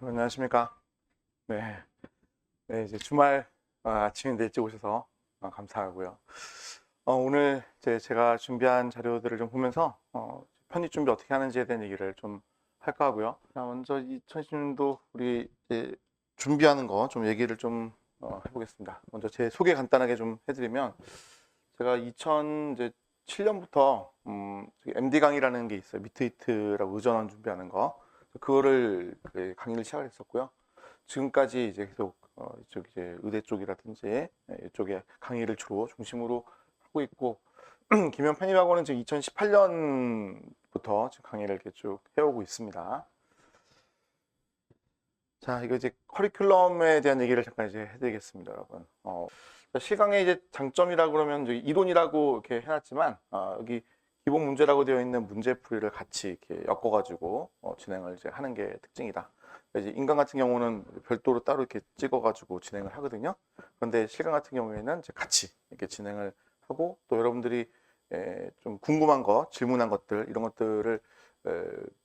안녕하십니까. 네. 네, 이제 주말 아침인데 일찍 오셔서 감사하고요. 오늘 제가 준비한 자료들을 좀 보면서 편입 준비 어떻게 하는지에 대한 얘기를 좀 할까 하고요. 자, 먼저 2010년도 우리 이제 준비하는 거 좀 얘기를 좀 해보겠습니다. 먼저 제 소개 간단하게 좀 해드리면 제가 2007년부터 MD 강의라는 게 있어요. 미트히트라고 의전원 준비하는 거. 그거를 강의를 시작을 했었고요. 지금까지 이제 계속 이쪽 이제 의대 쪽이라든지 이쪽에 강의를 주로 중심으로 하고 있고 김현 편입학원은 지금 2018년부터 지금 강의를 이렇게 쭉 해오고 있습니다. 자, 이거 이제 커리큘럼에 대한 얘기를 잠깐 이제 해드리겠습니다, 여러분. 실강의 이제 장점이라고 그러면 이제 이론이라고 이렇게 해놨지만 여기 기본 문제라고 되어 있는 문제풀이를 같이 이렇게 엮어가지고 진행을 이제 하는 게 특징이다. 이제 인강 같은 경우는 별도로 따로 이렇게 찍어가지고 진행을 하거든요. 그런데 실강 같은 경우에는 이제 같이 이렇게 진행을 하고 또 여러분들이 좀 궁금한 거, 질문한 것들 이런 것들을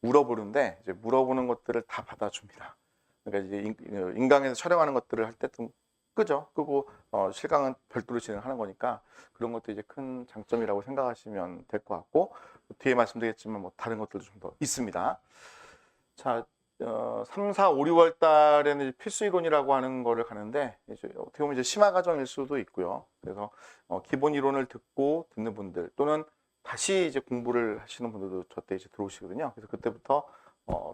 물어보는데 이제 물어보는 것들을 다 받아줍니다. 그러니까 이제 인강에서 촬영하는 것들을 할 때 좀 끄죠. 끄고 실강은 별도로 진행하는 거니까 그런 것도 이제 큰 장점이라고 생각하시면 될 것 같고 뒤에 말씀드리겠지만 뭐 다른 것들도 좀 더 있습니다. 자, 3, 4, 5, 6월 달에는 이제 필수 이론이라고 하는 거를 가는데 이제 어떻게 보면 이제 심화 과정일 수도 있고요. 그래서 기본 이론을 듣는 분들 또는 다시 이제 공부를 하시는 분들도 저때 이제 들어오시거든요. 그래서 그때부터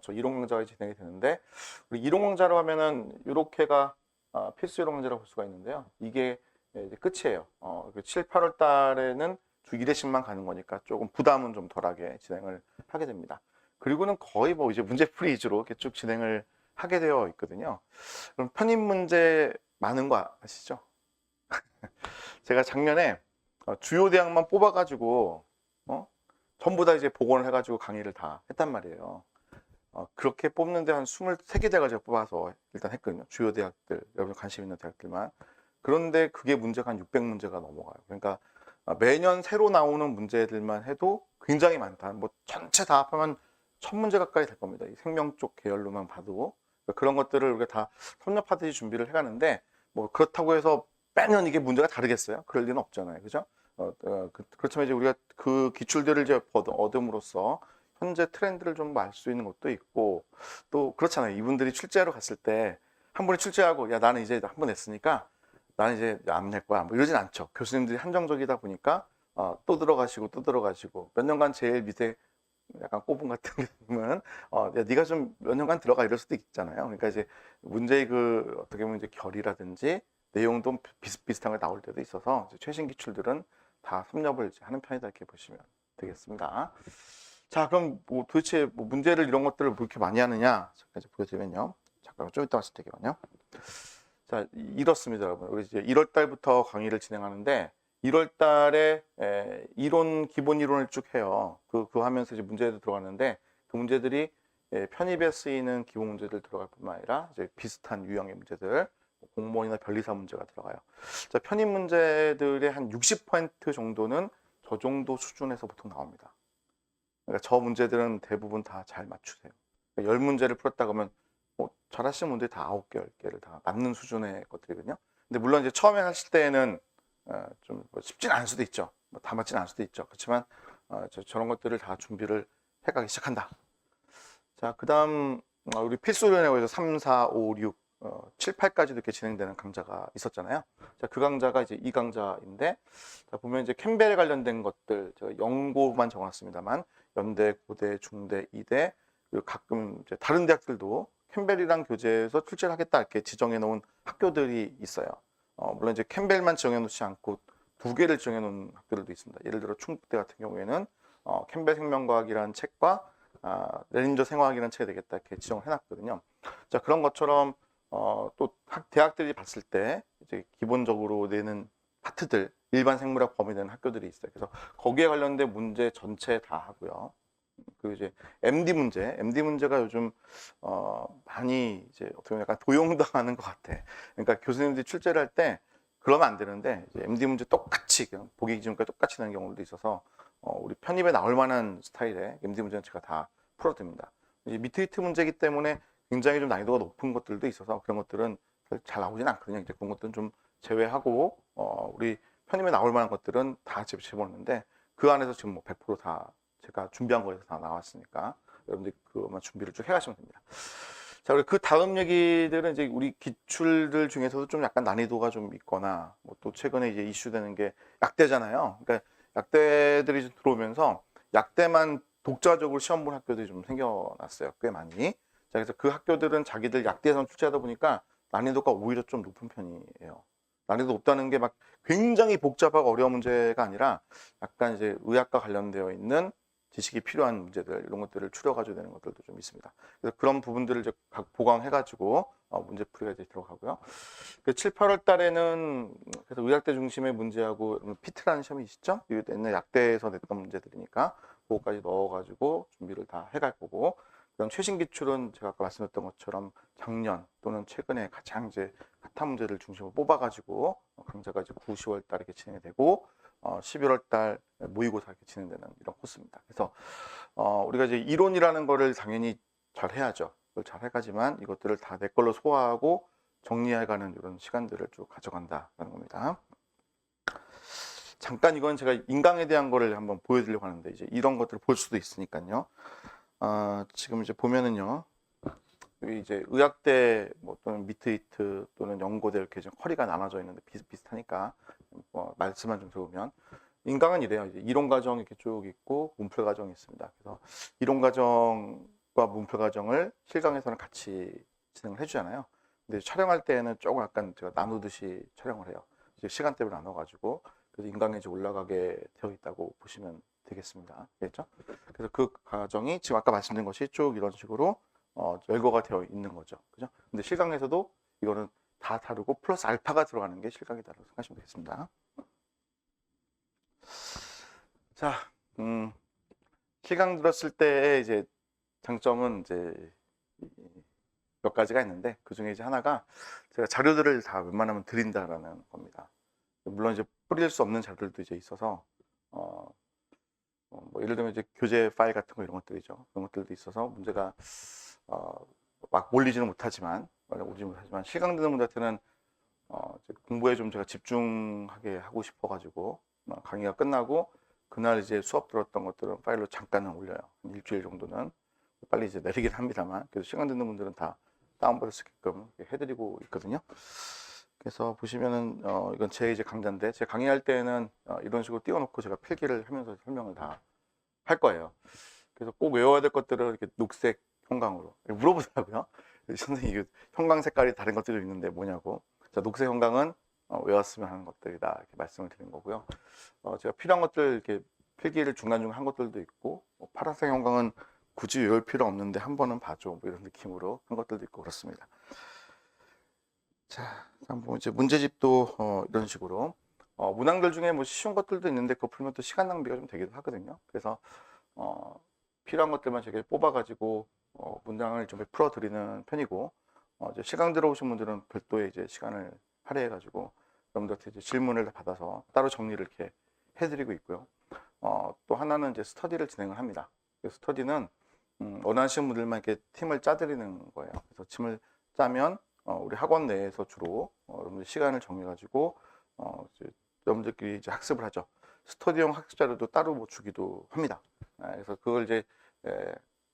저 이론 강좌가 진행이 되는데 우리 이론 강좌로 하면은 이렇게가 필수 이론 강좌라고 볼 수가 있는데요. 이게 이제 끝이에요. 7, 8월 달에는 주 2회씩만 가는 거니까 조금 부담은 좀 덜하게 진행을 하게 됩니다. 그리고는 거의 뭐 이제 문제풀이 위주로 이렇게 쭉 진행을 하게 되어 있거든요. 그럼 편입 문제 많은 거 아시죠? 제가 작년에 주요 대학만 뽑아가지고 전부 다 이제 복원을 해가지고 강의를 다 했단 말이에요. 그렇게 뽑는데 한 23개 대학을 제가 뽑아서 일단 했거든요. 주요 대학들, 여러분 관심 있는 대학들만. 그런데 그게 문제가 한 600문제가 넘어가요. 그러니까 매년 새로 나오는 문제들만 해도 굉장히 많다. 뭐 전체 다 합하면 1000문제 가까이 될 겁니다. 이 생명 쪽 계열로만 봐도. 그러니까 그런 것들을 우리가 다 섭렵하듯이 준비를 해가는데 뭐 그렇다고 해서 매년 이게 문제가 다르겠어요? 그럴 리는 없잖아요. 그죠? 그렇지만 이제 우리가 그 기출들을 이제 얻음으로써 현재 트렌드를 좀 알 수 있는 것도 있고 또 그렇잖아요. 이분들이 출제하러 갔을 때 한 분이 출제하고 야 나는 이제 한 번 냈으니까 나는 이제 안 낼 거야. 뭐 이러진 않죠. 교수님들이 한정적이다 보니까 또 들어가시고 또 들어가시고 몇 년간 제일 밑에 약간 꼽은 같은 경우는 야 네가 좀 몇 년간 들어가 이럴 수도 있잖아요. 그러니까 이제 문제의 그 어떻게 보면 이제 결이라든지 내용도 비슷비슷한 게 나올 때도 있어서 최신 기출들은 다 섭렵을 하는 편이다 이렇게 보시면 되겠습니다. 자, 그럼 뭐 도대체 뭐 문제를 이런 것들을 뭐 이렇게 많이 하느냐? 잠깐 이제 보여드리면요. 잠깐 좀 이따 말씀드릴게요. 자, 이렇습니다, 여러분. 우리 이제 1월 달부터 강의를 진행하는데 1월 달에 이론 기본 이론을 쭉 해요. 그거 하면서 이제 문제도 들어갔는데 그 문제들이 편입에 쓰이는 기본 문제들 들어갈 뿐만 아니라 이제 비슷한 유형의 문제들, 공무원이나 변리사 문제가 들어가요. 자, 편입 문제들의 한 60% 정도는 저 정도 수준에서 보통 나옵니다. 그러니까 저 문제들은 대부분 다 잘 맞추세요. 그러니까 10문제를 풀었다 그러면 잘하시는 분들이 다 9개, 10개를 다 맞는 수준의 것들이거든요. 근데 물론 이제 처음에 하실 때는 좀 쉽진 않을 수도 있죠. 다 맞지는 않을 수도 있죠. 그렇지만 저런 것들을 다 준비를 해가기 시작한다. 자, 그 다음 우리 필수련이라고 해서 3, 4, 5, 6, 7, 8까지도 이렇게 진행되는 강좌가 있었잖아요. 자, 그 강좌가 이제 이 강좌인데 자, 보면 이제 캠벨에 관련된 것들 제가 연고만 적어놨습니다만 연대, 고대, 중대, 이대 그리고 가끔 이제 다른 대학들도 캠벨이랑 교재에서 출제를 하겠다 이렇게 지정해 놓은 학교들이 있어요. 물론 이제 캠벨만 정해 놓지 않고 2개를 정해 놓은 학교들도 있습니다. 예를 들어 충북대 같은 경우에는 캠벨 생명과학이라는 책과 레닌저 생화학이라는 책이 되겠다 이렇게 지정을 해놨거든요. 자, 그런 것처럼 또 대학들이 봤을 때 이제 기본적으로 내는 파트들 일반 생물학 범위 되는 학교들이 있어요. 그래서 거기에 관련된 문제 전체 다 하고요. 그리고 이제 MD 문제가 요즘 많이 이제 어떻게 보면 약간 도용당하는 것 같아. 그러니까 교수님들이 출제를 할 때 그러면 안 되는데 이제 MD 문제 똑같이 그냥 보기 기준까지 똑같이 내는 경우도 있어서 우리 편입에 나올 만한 스타일의 MD 문제는 제가 다 풀어드립니다. 이제 미트히트 문제이기 때문에 굉장히 좀 난이도가 높은 것들도 있어서 그런 것들은 잘 나오진 않거든요. 이제 그런 것들은 좀 제외하고 우리 편입에 나올 만한 것들은 다 집어넣는데 그 안에서 지금 뭐 100%다 제가 준비한 거에서 다 나왔으니까 여러분들 그만 준비를 쭉 해가시면 됩니다. 자, 그리고 그 다음 얘기들은 이제 우리 기출들 중에서도 좀 약간 난이도가 좀 있거나 뭐 또 최근에 이제 이슈되는 게 약대잖아요. 그러니까 약대들이 들어오면서 약대만 독자적으로 시험 본 학교들이 좀 생겨났어요. 꽤 많이. 자, 그래서 그 학교들은 자기들 약대에서 출제하다 보니까 난이도가 오히려 좀 높은 편이에요. 난이도 높다는 게 막 굉장히 복잡하고 어려운 문제가 아니라 약간 이제 의학과 관련되어 있는 지식이 필요한 문제들 이런 것들을 추려가지고 되는 것들도 좀 있습니다. 그래서 그런 부분들을 이제 각 보강해가지고 문제풀이가 이제 들어가고요. 그 7, 8월 달에는 그래서 의학대 중심의 문제하고 피트라는 시험이 있죠. 옛날 약대에서 냈던 문제들이니까 그거까지 넣어가지고 준비를 다 해갈 거고. 그다음 최신 기출은 제가 아까 말씀드렸던 것처럼 작년 또는 최근에 가장 이제 핫한 문제를 중심으로 뽑아가지고 강좌가 이제 9, 10월 달에 이렇게 진행이 되고 11월 달 모의고사 이렇게 진행되는 이런 코스입니다. 그래서 우리가 이제 이론이라는 거를 당연히 잘 해야죠. 그걸 잘 해가지만 이것들을 다 내 걸로 소화하고 정리해가는 이런 시간들을 쭉 가져간다는 겁니다. 잠깐 이건 제가 인강에 대한 거를 한번 보여드리려고 하는데 이제 이런 것들을 볼 수도 있으니까요. 지금 이제 보면은요. 여기 이제 의학대 뭐 또는 미트이트 또는 연고대 이렇게 좀 커리가 나눠져 있는데 비슷비슷하니까 말씀만 좀 들어보면 인강은 이래요. 이제 이론 과정 이렇게 쭉 있고 문풀 과정이 있습니다. 그래서 이론 과정과 문풀 과정을 실강에서는 같이 진행을 해주잖아요. 근데 촬영할 때에는 조금 약간 제가 나누듯이 촬영을 해요. 이제 시간대로 나눠가지고 그래서 인강에 이제 올라가게 되어 있다고 보시면 되겠습니다. 알겠죠? 그래서 그 과정이 지금 아까 말씀드린 것이 쭉 이런 식으로 열거가 되어 있는 거죠. 그죠? 근데 실강에서도 이거는 다 다르고 플러스 알파가 들어가는 게 실강이다라고 생각하시면 되겠습니다. 자, 실강 들었을 때 이제 장점은 이제 몇 가지가 있는데 그 중에 이제 하나가 제가 자료들을 다 웬만하면 드린다라는 겁니다. 물론 이제 뿌릴 수 없는 자료들도 이제 있어서 뭐 예를 들면 이제 교재 파일 같은 거 이런 것들이죠. 그런 것들도 있어서 문제가 막 몰리지는 못하지만 실강 듣는 분들한테는 공부에 좀 제가 집중하게 하고 싶어가지고 강의가 끝나고 그날 이제 수업 들었던 것들은 파일로 잠깐은 올려요. 일주일 정도는 빨리 이제 내리긴 합니다만 그래서 시간 듣는 분들은 다 다운받을 수 있게끔 해드리고 있거든요. 그래서 보시면은 이건 제 이제 강좌인데 제가 강의할 때는 이런 식으로 띄워놓고 제가 필기를 하면서 설명을 다 할 거예요. 그래서 꼭 외워야 될 것들은 이렇게 녹색 형광으로 물어보더라고요. 선생님 이게 형광 색깔이 다른 것들도 있는데 뭐냐고. 자, 녹색 형광은 외웠으면 하는 것들이다 이렇게 말씀을 드린 거고요. 제가 필요한 것들 이렇게 필기를 중간중간 한 것들도 있고 파란색 형광은 굳이 외울 필요 없는데 한 번은 봐줘 뭐 이런 느낌으로 한 것들도 있고 그렇습니다. 자, 한번 이제 문제집도 이런 식으로 문항들 중에 뭐 쉬운 것들도 있는데 그거 풀면 또 시간 낭비가 좀 되기도 하거든요. 그래서 필요한 것들만 제가 뽑아가지고 문장을 좀 풀어드리는 편이고 이제 시강 들어오신 분들은 별도의 이제 시간을 할애해가지고 여러분들한테 이제 질문을 받아서 따로 정리를 이렇게 해드리고 있고요. 또 하나는 이제 스터디를 진행을 합니다. 스터디는 원하시는 분들만 이렇게 팀을 짜드리는 거예요. 그래서 팀을 짜면 우리 학원 내에서 주로 여러분들 시간을 정해가지고 여러분들끼리 이제 학습을 하죠. 스터디용 학습 자료도 따로 뭐 주기도 합니다. 그래서 그걸 이제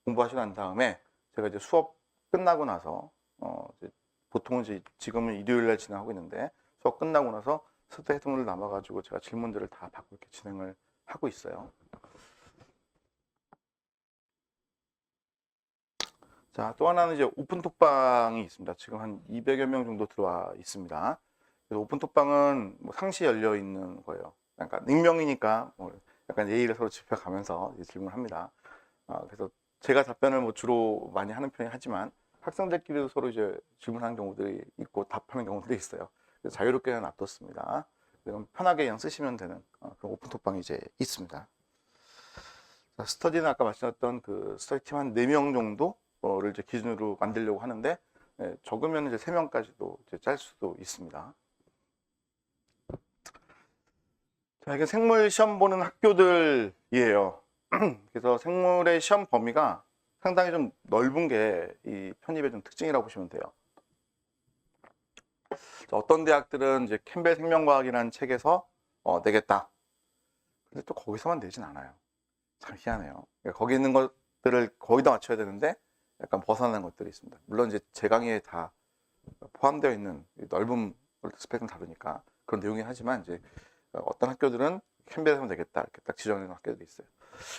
공부하시고 난 다음에 제가 이제 수업 끝나고 나서 이제 보통은 이제 지금은 일요일 날 진행하고 있는데 수업 끝나고 나서 스터디 해동을 남아가지고 제가 질문들을 다 받고 이렇게 진행을 하고 있어요. 자, 또 하나는 이제 오픈톡방이 있습니다. 지금 한 200여 명 정도 들어와 있습니다. 그래서 오픈톡방은 뭐 상시 열려 있는 거예요. 그러니까 익명이니까 뭐 약간 예의를 서로 지켜가면서 질문합니다. 그래서 제가 답변을 뭐 주로 많이 하는 편이 하지만 학생들끼리도 서로 이제 질문하는 경우들이 있고 답하는 경우들이 있어요. 그래서 자유롭게 놔뒀습니다. 그럼 편하게 그냥 쓰시면 되는 그런 오픈톡방이 이제 있습니다. 자, 스터디는 아까 말씀드렸던 그 스터디 팀 한 4명 정도를 이제 기준으로 만들려고 하는데 적으면 이제 3명까지도 이제 짤 수도 있습니다. 자, 이게 생물 시험 보는 학교들이에요. 그래서 생물의 시험 범위가 상당히 좀 넓은 게 이 편입의 좀 특징이라고 보시면 돼요. 어떤 대학들은 이제 캠벨 생명과학이라는 책에서 내겠다. 근데 또 거기서만 내진 않아요. 참 희한해요. 그러니까 거기 있는 것들을 거의 다 맞춰야 되는데 약간 벗어나는 것들이 있습니다. 물론 이제 제 강의에 다 포함되어 있는 넓은 스펙은 다르니까 그런 내용이 하지만 이제 어떤 학교들은 캠벨에서 되겠다 이렇게 딱 지정해 놓은 학교들이 있어요.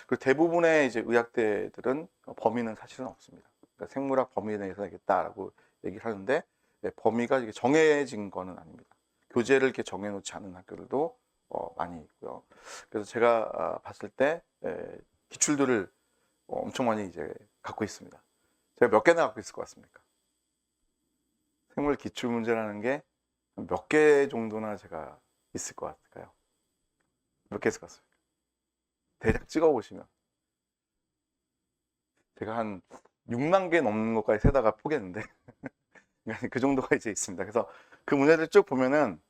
그리고 대부분의 이제 의학대들은 범위는 사실은 없습니다. 그러니까 생물학 범위 내에서 되겠다라고 얘기를 하는데 범위가 이게 정해진 거는 아닙니다. 교재를 이렇게 정해놓지 않은 학교들도 많이 있고요. 그래서 제가 봤을 때 기출들을 엄청 많이 이제 갖고 있습니다. 제가 몇 개나 갖고 있을 것 같습니까? 생물 기출 문제라는 게 몇 개 정도나 제가 있을 것 같을까요? 몇 개 있을 것 같습니까? 대략 찍어보시면 제가 한 6만 개 넘는 것까지 세다가 포기했는데 그 정도가 이제 있습니다. 그래서 그 문제들 쭉 보면은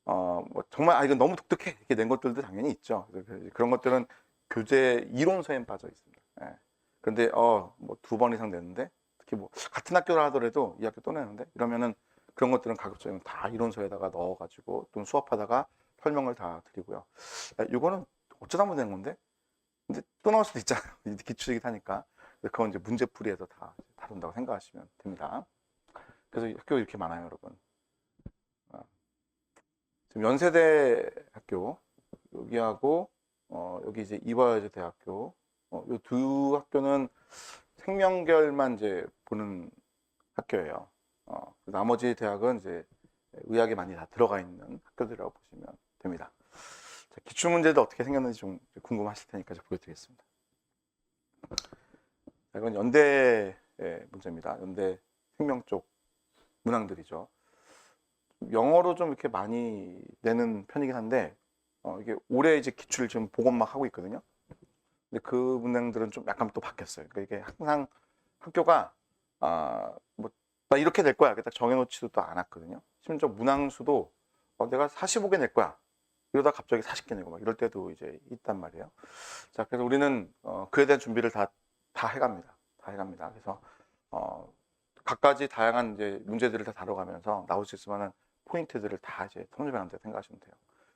뭐 정말 이건 너무 독특해 이렇게 낸 것들도 당연히 있죠. 그런 것들은 교재 이론서엔 빠져 있습니다. 예. 그런데 뭐 2번 이상 냈는데 특히 뭐 같은 학교라 하더라도 이 학교 또 내는데 이러면은 그런 것들은 가급적이면 다 이론서에다가 넣어가지고 또 수업하다가 설명을 다 드리고요. 이거는 어쩌다 보면 된 건데 근데 또 나올 수도 있잖아요. 기출이긴 하니까. 그건 이제 문제풀이에서 다 다룬다고 생각하시면 됩니다. 그래서 학교 이렇게 많아요, 여러분. 지금 연세대 학교 여기하고 여기 이제 이화여자 대학교 이 두 학교는 생명계열만 이제 보는 학교예요. 나머지 대학은 이제 의학에 많이 다 들어가 있는 학교들이라고 보시면 됩니다. 자, 기출 문제도 어떻게 생겼는지 좀 궁금하실 테니까 좀 보여드리겠습니다. 자, 이건 연대의 문제입니다. 연대 생명 쪽 문항들이죠. 영어로 좀 이렇게 많이 내는 편이긴 한데 이게 올해 이제 기출 지금 복원 막 하고 있거든요. 근데 그 문항들은 좀 약간 또 바뀌었어요. 그러니까 이게 항상 학교가 뭐 나 이렇게 낼 거야 이렇게 딱 정해놓지도 또 않았거든요. 심지어 문항수도 내가 45개 낼 거야. 이러다 갑자기 40개 내고 막 이럴 때도 이제 있단 말이에요. 자, 그래서 우리는 그에 대한 준비를 다 해갑니다. 다 해갑니다. 그래서 각가지 다양한 이제 문제들을 다 다뤄가면서 나올 수 있을 만한 포인트들을 다 이제 통일하는데 생각하시면 돼요.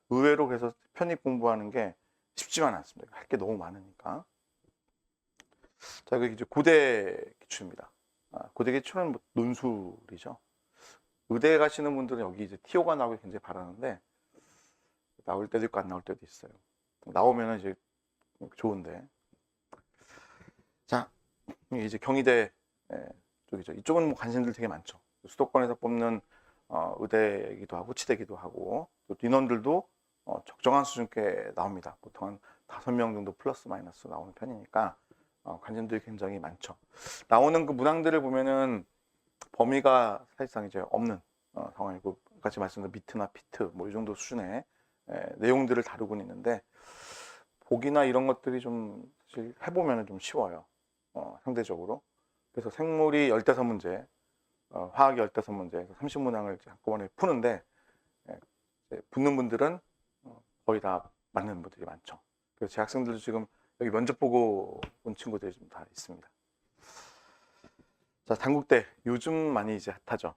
의외로 그래서 편입 공부하는 게 쉽지만 않습니다. 할 게 너무 많으니까. 자, 여기 이제 고대 기출입니다. 고대 기출은 뭐 논술이죠. 의대 가시는 분들은 여기 이제 TO가 나오길 굉장히 바라는데 나올 때도 있고 안 나올 때도 있어요. 나오면은 이제 좋은데. 자, 이제 경희대 쪽이죠. 이쪽은 뭐 관심들 되게 많죠. 수도권에서 뽑는 의대이기도 하고 치대기도 하고 또 인원들도 적정한 수준께 나옵니다. 보통 한 5명 정도 플러스 마이너스 나오는 편이니까 관심들이 굉장히 많죠. 나오는 그 문항들을 보면은 범위가 사실상 이제 없는 상황이고 같이 말씀드린 미트나 피트 뭐 이 정도 수준의 내용들을 다루고 있는데 보기나 이런 것들이 좀 사실 해보면 좀 쉬워요. 상대적으로. 그래서 생물이 15문제, 화학이 15문제, 30문항을 한꺼번에 푸는데 붙는 분들은 거의 다 맞는 분들이 많죠. 그래서 제 학생들도 지금 여기 면접 보고 온 친구들이 좀 다 있습니다. 자, 단국대 요즘 많이 이제 핫하죠.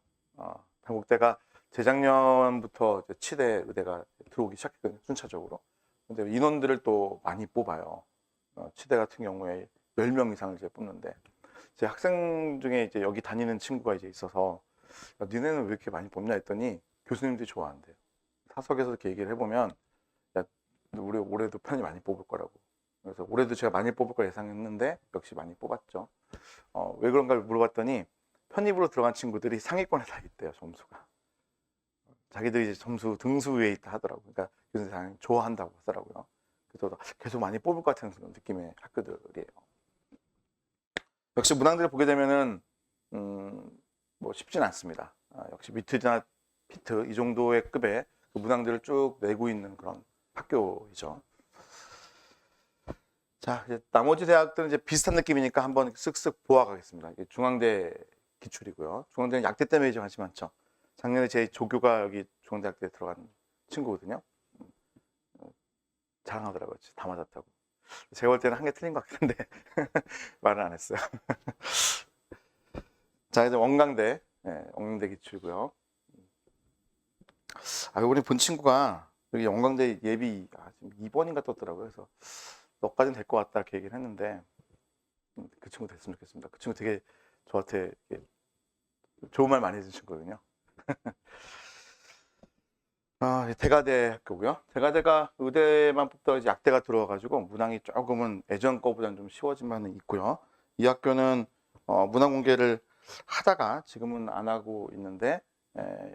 단국대가 재작년부터 이제 치대 의대가 들어오기 시작했거든요. 순차적으로. 근데 인원들을 또 많이 뽑아요. 치대 같은 경우에 10명 이상을 이제 뽑는데 제 학생 중에 이제 여기 다니는 친구가 이제 있어서 야, 니네는 왜 이렇게 많이 뽑냐 했더니 교수님들이 좋아한대요. 사석에서 이렇게 얘기를 해보면 야, 우리 올해도 편이 많이 뽑을 거라고. 그래서 올해도 제가 많이 뽑을 걸 예상했는데 역시 많이 뽑았죠. 왜 그런가를 물어봤더니 편입으로 들어간 친구들이 상위권에 다 있대요, 점수가. 자기들이 이제 점수 등수 위에 있다 하더라고요. 그러니까 교수님들이 당연히 좋아한다고 하더라고요. 그래서 계속 많이 뽑을 것 같은 그런 느낌의 학교들이에요. 역시 문항들을 보게 되면은 뭐 쉽진 않습니다. 역시 미트나 피트 이 정도의 급의 그 문항들을 쭉 내고 있는 그런 학교이죠. 자, 이제 나머지 대학들은 이제 비슷한 느낌이니까 한번 쓱쓱 보아가겠습니다. 이게 중앙대 기출이고요. 중앙대는 약대 때문에 이제 관심 많죠. 작년에 제 조교가 여기 중앙대학교에 들어간 친구거든요. 자랑하더라고요. 다 맞았다고. 제가 볼 때는 한 개 틀린 것 같은데 말은 안 했어요. 자, 이제 원광대, 원광대 기출고요. 우리 본 친구가 여기 원광대 예비 지금 2번인가 떴더라고요. 그래서 너까지는 될 것 같다 이렇게 얘기를 했는데 그 친구 됐으면 좋겠습니다. 그 친구 되게 저한테 좋은 말 많이 해주신 거거든요. 대가대 학교고요. 대가대가 의대만 뽑다 이제 약대가 들어와가지고 문항이 조금은 예전 거보다는 좀 쉬워진 면은 있고요. 이 학교는 문항 공개를 하다가 지금은 안 하고 있는데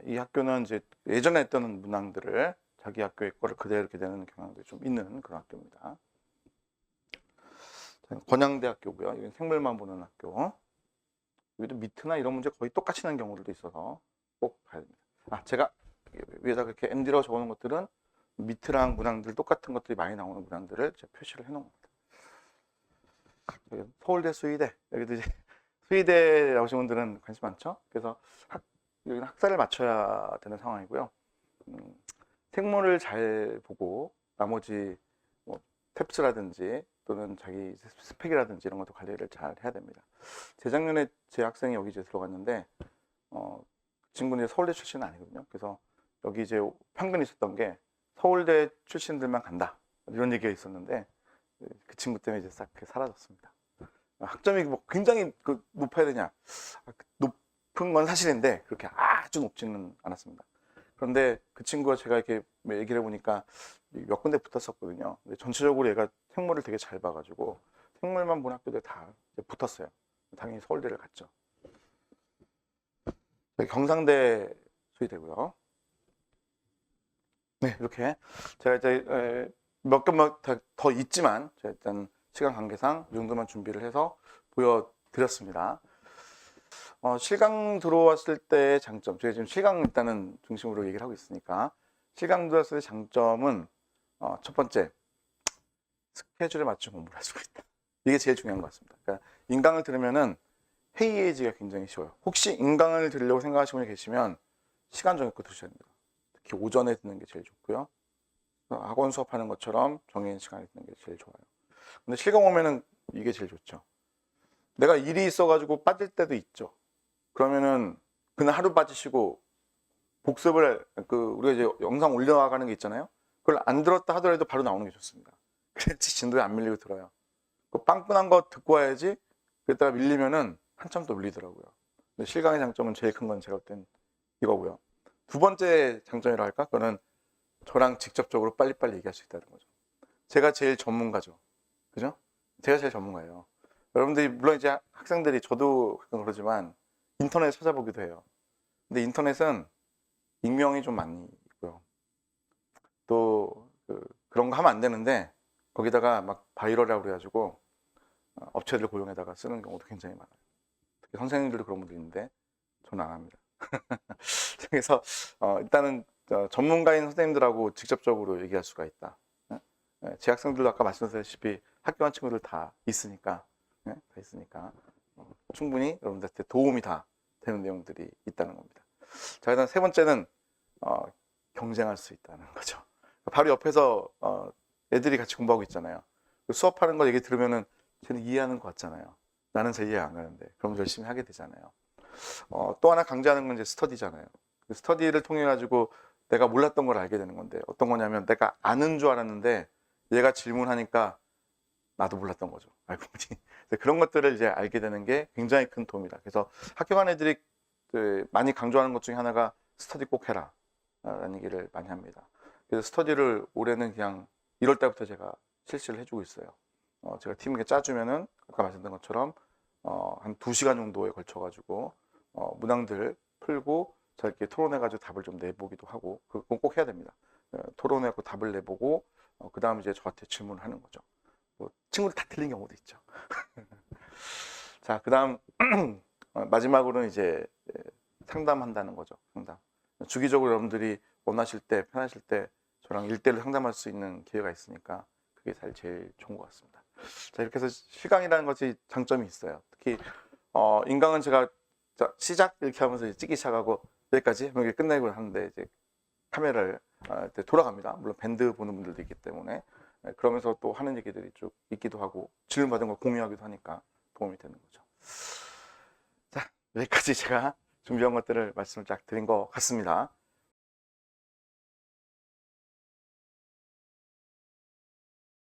이 학교는 이제 예전에 했던 문항들을 자기 학교의 거를 그대로 이렇게 되는 경향들이 좀 있는 그런 학교입니다. 권양대학교고요. 이건 생물만 보는 학교. 여기도 미트나 이런 문제 거의 똑같이 나는 경우들도 있어서 꼭 봐야 됩니다. 제가 위에다 그렇게 MD라고 적어놓은 것들은 미트랑 문항들 똑같은 것들이 많이 나오는 문항들을 제가 표시를 해놓은 겁니다. 서울대 수의대, 여기도 이제 수의대 나오신 분들은 관심 많죠? 그래서 여기는 학사를 맞춰야 되는 상황이고요. 생물을 잘 보고 나머지 뭐 탭스라든지 또는 자기 스펙이라든지 이런 것도 관리를 잘 해야 됩니다. 재작년에 제 학생이 여기 이제 들어갔는데 그 친구는 서울대 출신은 아니거든요. 그래서 여기 이제 편견이 있었던 게 서울대 출신들만 간다 이런 얘기가 있었는데 그 친구 때문에 이제 싹 사라졌습니다. 학점이 뭐 굉장히 높아야 되냐? 높은 건 사실인데 그렇게 아주 높지는 않았습니다. 그런데 그 친구가 제가 이렇게 얘기를 해보니까 몇 군데 붙었었거든요. 근데 전체적으로 얘가 생물을 되게 잘 봐가지고 생물만 본 학교들 다 붙었어요. 당연히 서울대를 갔죠. 경상대 수의대고요. 네, 이렇게 제가 이제 몇 개만 더 있지만 제가 일단 시간 관계상 이 정도만 준비를 해서 보여드렸습니다. 실강 들어왔을 때의 장점, 제가 지금 실강 일단은 중심으로 얘기를 하고 있으니까 실강 들어왔을 때 장점은 첫 번째, 스케줄에 맞춰 공부를 할 수가 있다. 이게 제일 중요한 것 같습니다. 그러니까 인강을 들으면은 회의해지기가 굉장히 쉬워요. 혹시 인강을 들으려고 생각하시는 분이 계시면 시간 정해놓고 들으셔야 됩니다. 특히 오전에 듣는 게 제일 좋고요. 학원 수업하는 것처럼 정해진 시간에 듣는 게 제일 좋아요. 근데 실강 오면은 이게 제일 좋죠. 내가 일이 있어가지고 빠질 때도 있죠. 그러면은 그날 하루 빠지시고 복습을 우리가 이제 영상 올려나가는 게 있잖아요. 그걸 안 들었다 하더라도 바로 나오는 게 좋습니다. 그래야지 진도에 안 밀리고 들어요. 그 빵끈한 거 듣고 와야지. 그랬다가 밀리면은 한참 더 밀리더라고요. 근데 실강의 장점은 제일 큰 건 제가 볼 땐 이거고요. 두 번째 장점이라 할까? 그거는 저랑 직접적으로 빨리빨리 얘기할 수 있다는 거죠. 제가 제일 전문가죠. 그죠? 제가 제일 전문가예요. 여러분들이 물론 이제 학생들이 저도 가끔 그러지만 인터넷 찾아보기도 해요. 근데 인터넷은 익명이 좀 많이 있고요. 또 그런 거 하면 안 되는데 거기다가 막 바이럴이라고 그래가지고 업체들 고용해다가 쓰는 경우도 굉장히 많아요. 특히 선생님들도 그런 분들 있는데 저는 안 합니다. 그래서 일단은 전문가인 선생님들하고 직접적으로 얘기할 수가 있다. 제 학생들도 아까 말씀드렸다시피 학교 간 친구들 다 있으니까 충분히 여러분들한테 도움이 다 되는 내용들이 있다는 겁니다. 자, 일단 세 번째는 경쟁할 수 있다는 거죠. 바로 옆에서 애들이 같이 공부하고 있잖아요. 수업하는 거 얘기 들으면은 쟤는 이해하는 것 같잖아요. 나는 잘 이해 안 가는데 그럼 열심히 하게 되잖아요. 또 하나 강조하는 건 이제 스터디잖아요. 그 스터디를 통해 가지고 내가 몰랐던 걸 알게 되는 건데 어떤 거냐면 내가 아는 줄 알았는데 얘가 질문하니까 나도 몰랐던 거죠. 알고 보니. 그런 것들을 이제 알게 되는 게 굉장히 큰 도움이다. 그래서 학교 간 애들이 많이 강조하는 것 중에 하나가 스터디 꼭 해라 라는 얘기를 많이 합니다. 그래서 스터디를 올해는 그냥 1월 달부터 제가 실시를 해주고 있어요. 제가 팀에게 짜주면은 아까 말씀드린 것처럼 한 2시간 정도에 걸쳐 가지고 문항들 풀고 저렇게 토론해 가지고 답을 좀 내보기도 하고 그건 꼭 해야 됩니다. 토론하고 답을 내보고 그 다음 이제 저한테 질문을 하는 거죠. 뭐 친구들 다 틀린 경우도 있죠. 자, 그 다음 마지막으로는 이제 상담한다는 거죠. 상담. 주기적으로 여러분들이 원하실 때 편하실 때 저랑 1대1로 상담할 수 있는 기회가 있으니까 그게 제일 좋은 것 같습니다. 자, 이렇게 해서 실강이라는 것이 장점이 있어요. 특히 인강은 제가 시작 이렇게 하면서 찍기 시작하고 여기까지 이렇게 끝내고 하는데 이제 카메라를 돌아갑니다. 물론 밴드 보는 분들도 있기 때문에 네, 그러면서 또 하는 얘기들이 쭉 있기도 하고 질문받은 걸 공유하기도 하니까 도움이 되는 거죠. 자, 여기까지 제가 준비한 것들을 말씀을 쫙 드린 것 같습니다.